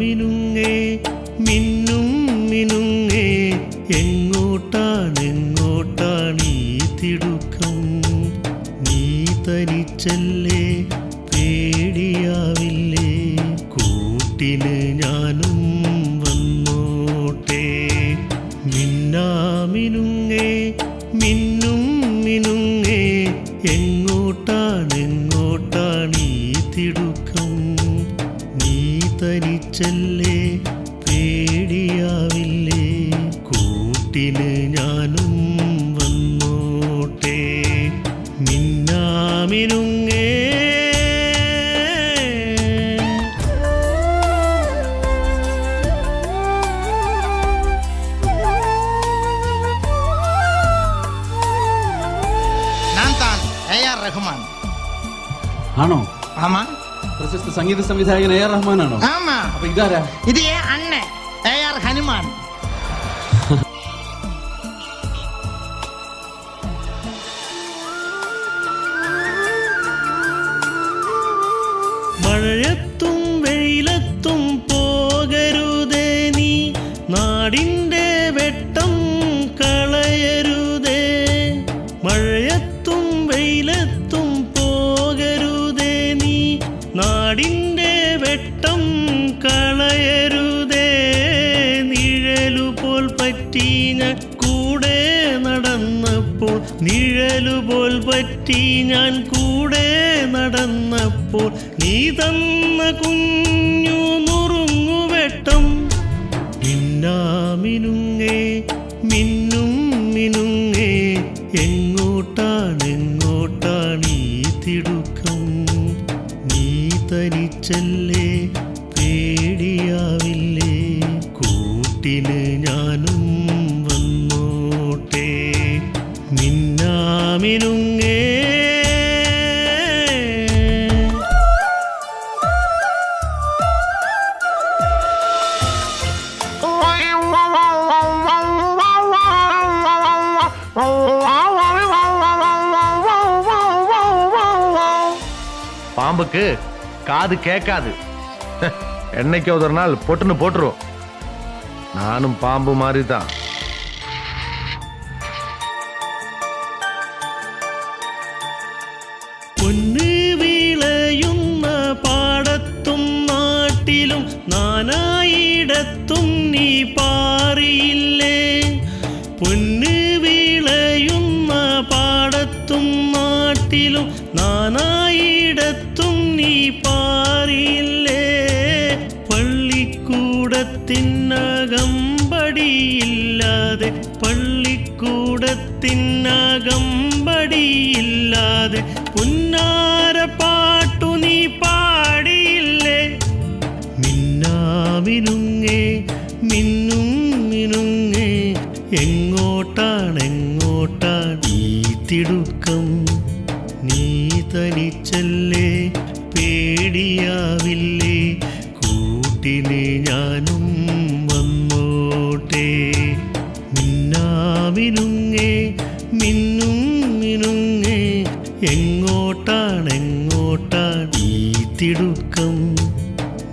മിനുങ്ങേ മിന്നും മിനുങ്ങേ എങ്ങോട്ടാണെങ്ങോട്ടാണീ തിടുക്കം നീ തനിച്ചല്ലേ പേടിയാവില്ലേ കൂട്ടിന് ഞാനും വന്നോട്ടെ മിന്നാമിനുങ്ങേ മിന്നും മിനുങ്ങേ എങ്ങോട്ടാണെങ്ങോട്ടാണീ തിടുക്കം നീ തനിച്ചല്ലേ പേടിയാവില്ലേ കൂട്ടിന് ഞാനും വന്നോട്ടെ മിന്നാമിനുങ്ങേ. റഹ്മാൻ ആണോ? ആമാ. പ്രശസ്ത സംഗീത സംവിധായകൻ എ ആർ റഹ്മാൻ ആണോ? ആമാ. അപ്പൊ ഇതാരാ? ഇത് അണ്ണൻ എ ആർ ഹനുമാൻ. മഴയത്തും വെയിലത്തും പോകരുതേ നീ നാടിൻ്റെ വെട്ടം കളയരുതേ മഴയത്തും വെയിലത്തും പോകരുതേ നീ നാടിൻ്റെ വെട്ടം കളയരുതേ നിഴലുപോൽ പറ്റി ഞാൻ കൂടെ നടന്നപ്പോൾ നിഴലുപോൽ പറ്റി ഞാൻ കൂടെ നടന്നപ്പോൾ നീ തന്ന കുഞ്ഞു നുറുങ്ങുവെട്ടം മിന്നാമിനുങ്ങേ മിന്നും മിനുങ്ങേ എങ്ങോട്ടാണെങ്ങോട്ടാണീ തിടുക്കം നീ തനിച്ചല്ലേ പേടിയാവില്ലേ കൂട്ടിന് ഞാനും വന്നോട്ടെ മിന്നാമിനുങ്ങേ. பாம்புக்கு காது கேட்காது. என்னைக்கு ஒரு நாள் பொட்டுன்னு போட்டுரும். நானும் பாம்பு மாதிரி தான். പൊന്ന് വിളയുന്ന പാടത്തും നാട്ടിലും നാനായിടത്തും നീ പാറിയില്ലേ പൊന്ന് വിളയുന്ന പാടത്തും നാട്ടിലും നാനായിടത്തും നീ പാറിയില്ലേ പള്ളിക്കൂടത്തിനകമ്പടിയില്ലാതെ പള്ളിക്കൂടത്തിനകമ്പടിയില്ലാതെ പുന്നാര പാട്ടു നീ പാടിയില്ലേ മിന്നാമിനുങ്ങേ മിന്നും മിനുങ്ങേ എങ്ങോട്ടാണെങ്ങോട്ടാണീ തിടുക്കം നീ തനിച്ചല്ലേ പേടിയാവില്ലേ കൂട്ടിന് ഞാനും വന്നോട്ടെ മിന്നാമിനുങ്ങേ മിന്നും മിനുങ്ങേ എങ്ങോട്ടാണെങ്ങോട്ടാണീ തിടുക്കം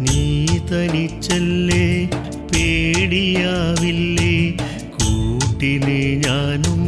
നീ തനിച്ചല്ലേ പേടിയാവില്ലേ കൂട്ടിന് ഞാനും